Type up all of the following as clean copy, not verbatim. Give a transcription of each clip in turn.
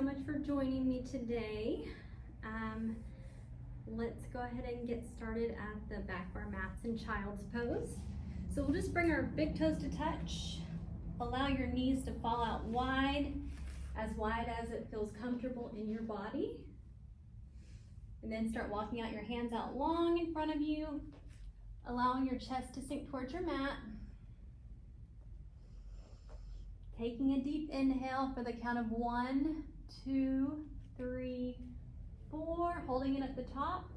so much for joining me today. Let's go ahead and get started at the back of our mats in child's pose. So we'll just bring our big toes to touch. Allow your knees to fall out wide as it feels comfortable in your body. And then start walking out your hands out long in front of you, allowing your chest to sink towards your mat. Taking a deep inhale for the count of 1, 2, 3, 4, holding it at the top.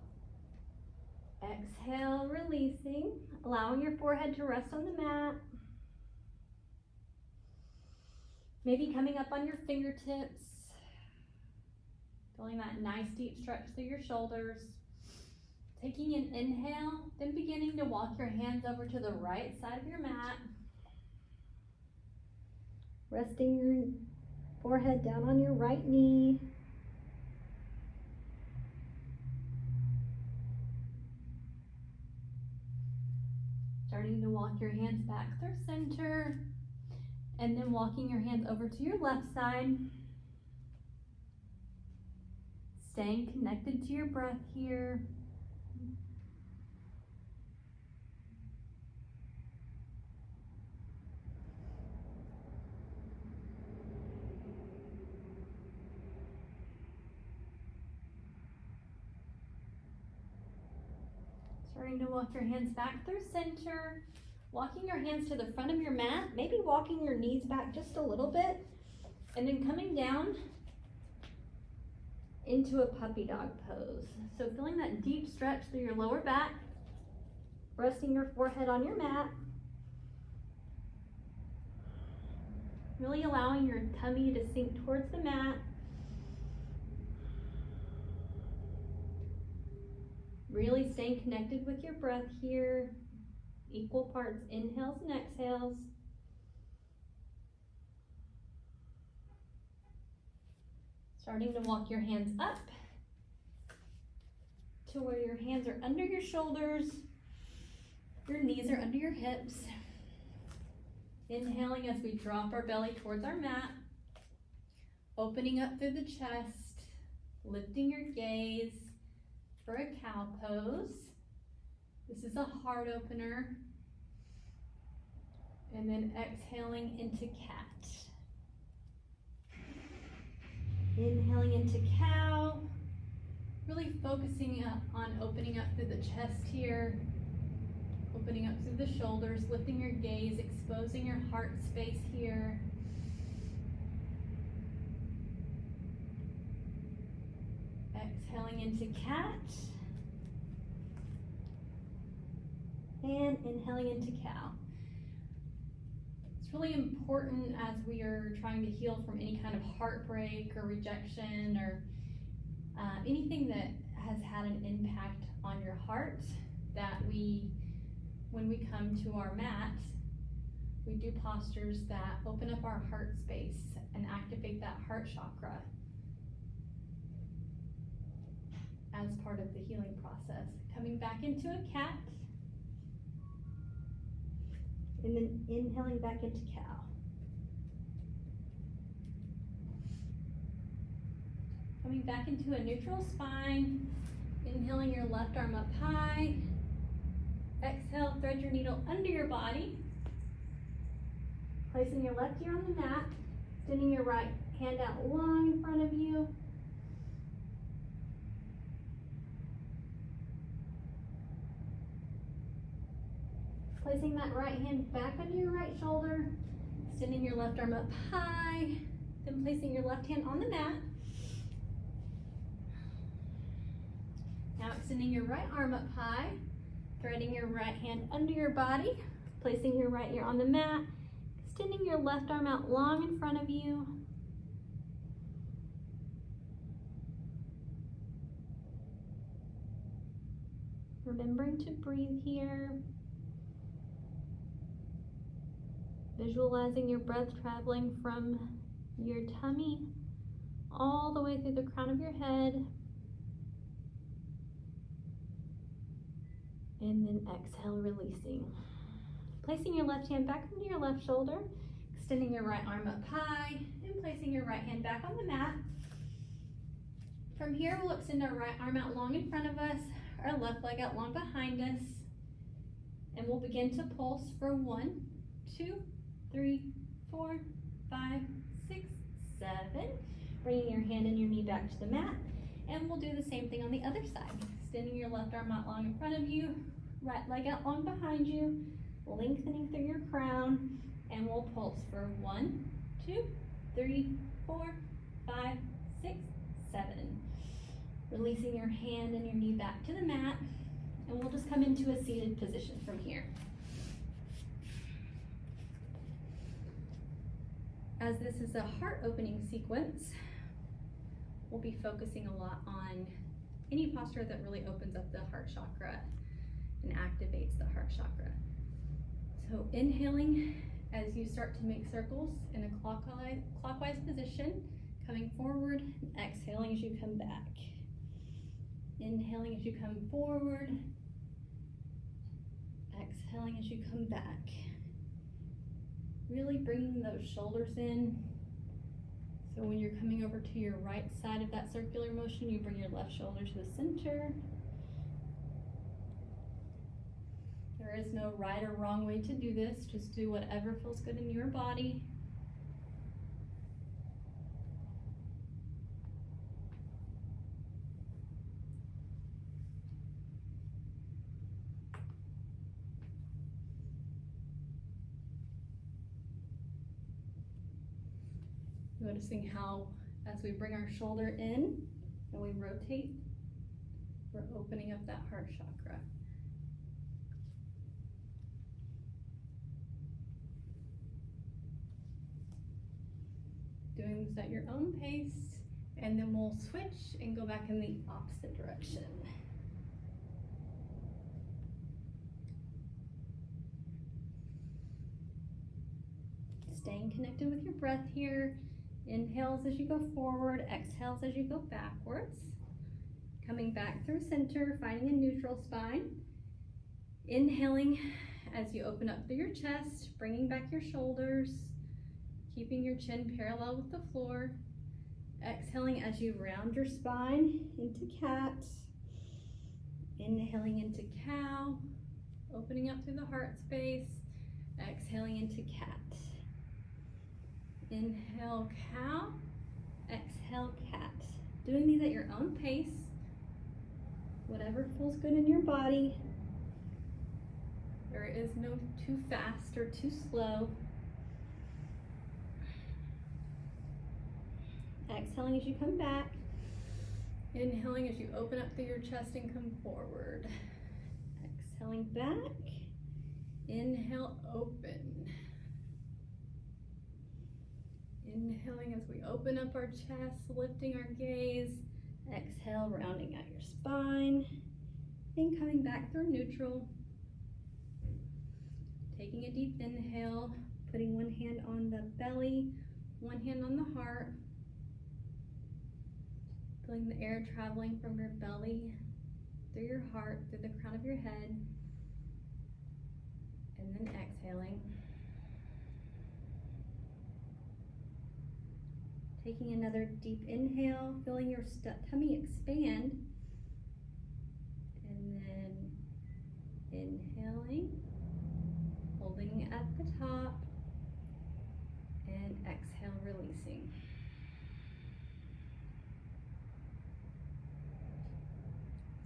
Exhale, releasing, allowing your forehead to rest on the mat. Maybe coming up on your fingertips. Feeling that nice deep stretch through your shoulders. Taking an inhale, then beginning to walk your hands over to the right side of your mat. Resting your forehead down on your right knee. Starting to walk your hands back through center. And then walking your hands over to your left side. Staying connected to your breath here. Starting to walk your hands back through center. Walking your hands to the front of your mat, maybe walking your knees back just a little bit, and then coming down into a puppy dog pose. So feeling that deep stretch through your lower back, resting your forehead on your mat, really allowing your tummy to sink towards the mat. Really staying connected with your breath here. Equal parts inhales and exhales. Starting to walk your hands up to where your hands are under your shoulders, your knees are under your hips. Inhaling as we drop our belly towards our mat. Opening up through the chest, lifting your gaze for a cow pose. This is a heart opener. And then exhaling into cat. Inhaling into cow. Really focusing on opening up through the chest here. Opening up through the shoulders, lifting your gaze, exposing your heart space here. Exhaling into cat. And inhaling into cow. It's really important as we are trying to heal from any kind of heartbreak or rejection or anything that has had an impact on your heart, that when we come to our mat, we do postures that open up our heart space and activate that heart chakra as part of the healing process. Coming back into a cat. And then inhaling back into cow. Coming back into a neutral spine. Inhaling your left arm up high. Exhale, thread your needle under your body. Placing your left ear on the mat. Extending your right hand out long in front of you. Placing that right hand back under your right shoulder, extending your left arm up high, then placing your left hand on the mat. Now extending your right arm up high, threading your right hand under your body, placing your right ear on the mat, extending your left arm out long in front of you. Remembering to breathe here. Visualizing your breath traveling from your tummy all the way through the crown of your head. And then exhale, releasing. Placing your left hand back under your left shoulder, extending your right arm up high, and placing your right hand back on the mat. From here, we'll extend our right arm out long in front of us, our left leg out long behind us, and we'll begin to pulse for 1, 2, 3, 4, 5, 6, 7. Bringing your hand and your knee back to the mat, and we'll do the same thing on the other side. Extending your left arm out long in front of you, right leg out long behind you, lengthening through your crown, and we'll pulse for 1, 2, 3, 4, 5, 6, 7. Releasing your hand and your knee back to the mat, and we'll just come into a seated position from here. As this is a heart opening sequence, we'll be focusing a lot on any posture that really opens up the heart chakra and activates the heart chakra. So inhaling as you start to make circles in a clockwise position, coming forward, and exhaling as you come back. Inhaling as you come forward, exhaling as you come back. Really bringing those shoulders in. So when you're coming over to your right side of that circular motion, you bring your left shoulder to the center. There is no right or wrong way to do this. Just do whatever feels good in your body. Noticing how as we bring our shoulder in and we rotate, we're opening up that heart chakra. Doing this at your own pace, and then we'll switch and go back in the opposite direction. Staying connected with your breath here. Inhales as you go forward, exhales as you go backwards. Coming back through center, finding a neutral spine. Inhaling as you open up through your chest, bringing back your shoulders, keeping your chin parallel with the floor. Exhaling as you round your spine into cat. Inhaling into cow, opening up through the heart space. Exhaling into cat. Inhale, cow. Exhale, cat. Doing these at your own pace. Whatever feels good in your body. There is no too fast or too slow. Exhaling as you come back. Inhaling as you open up through your chest and come forward. Exhaling back. Inhale, open. Inhaling as we open up our chest, lifting our gaze. Exhale, rounding out your spine. And coming back through neutral. Taking a deep inhale, putting one hand on the belly, one hand on the heart. Feeling the air traveling from your belly, through your heart, through the crown of your head. And then exhaling. Taking another deep inhale, feeling your tummy expand. And then inhaling, holding at the top, and exhale, releasing.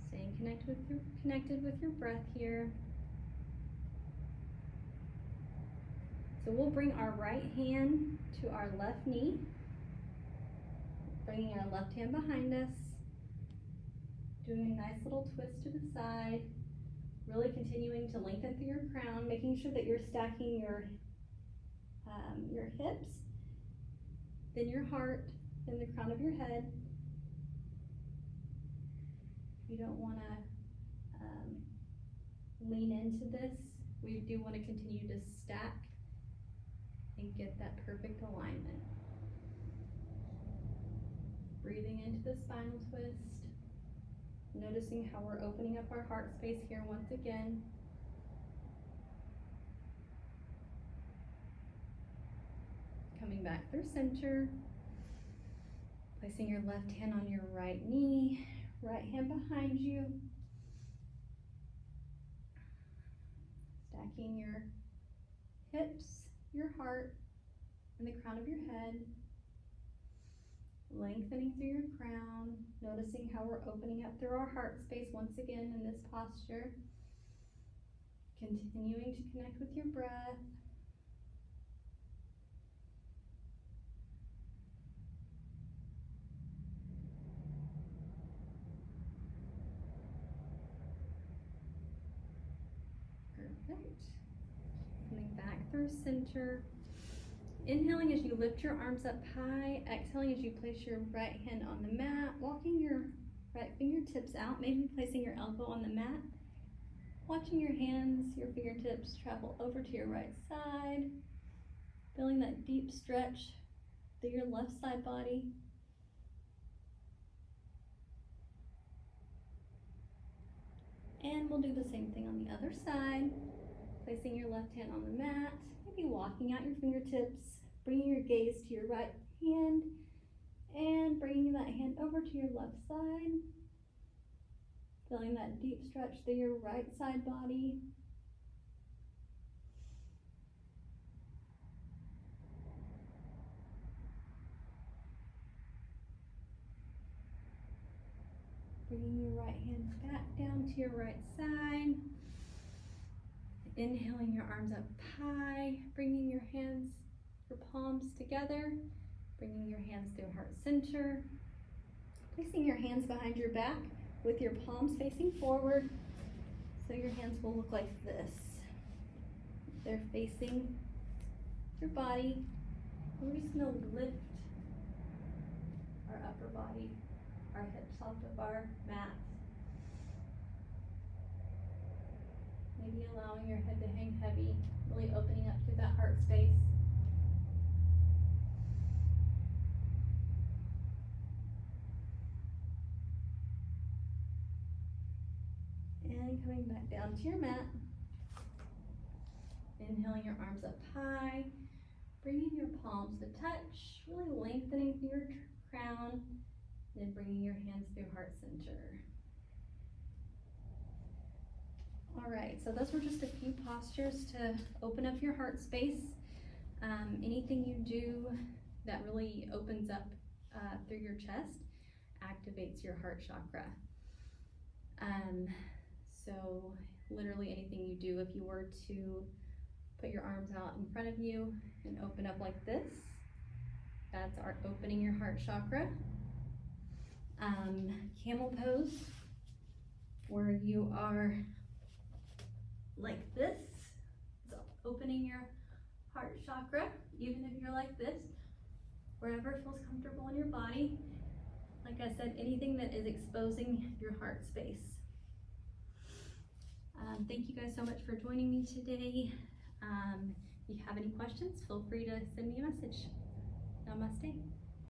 Staying connected with your breath here. So we'll bring our right hand to our left knee, bringing our left hand behind us, doing a nice little twist to the side, really continuing to lengthen through your crown, making sure that you're stacking your hips, then your heart, then the crown of your head. You don't want to lean into this. We do want to continue to stack and get that perfect alignment. Breathing into the spinal twist. Noticing how we're opening up our heart space here once again. Coming back through center. Placing your left hand on your right knee, right hand behind you. Stacking your hips, your heart, and the crown of your head. Lengthening through your crown, noticing how we're opening up through our heart space once again in this posture. Continuing to connect with your breath. Perfect. Coming back through center. Inhaling as you lift your arms up high. Exhaling as you place your right hand on the mat. Walking your right fingertips out, maybe placing your elbow on the mat. Watching your hands, your fingertips travel over to your right side. Feeling that deep stretch through your left side body. And we'll do the same thing on the other side. Placing your left hand on the mat, maybe walking out your fingertips, bringing your gaze to your right hand, and bringing that hand over to your left side. Feeling that deep stretch through your right side body. Bringing your right hand back down to your right side. Inhaling your arms up high, bringing your hands, your palms together, bringing your hands through heart center. Placing your hands behind your back with your palms facing forward. So your hands will look like this. They're facing your body. We're just gonna lift our upper body, our hips off of our mat. Maybe allowing your head to hang heavy, really opening up through that heart space. And coming back down to your mat. Inhaling your arms up high, bringing your palms to touch, really lengthening through your crown, then bringing your hands through heart center. All right, so those were just a few postures to open up your heart space. Anything you do that really opens up through your chest activates your heart chakra. So literally anything you do, if you were to put your arms out in front of you and open up like this, that's opening your heart chakra. Camel pose, where you are like this, so opening your heart chakra, even if you're like this, wherever feels comfortable in your body. Like I said, anything that is exposing your heart space. Thank you guys so much for joining me today. If you have any questions, feel free to send me a message. Namaste.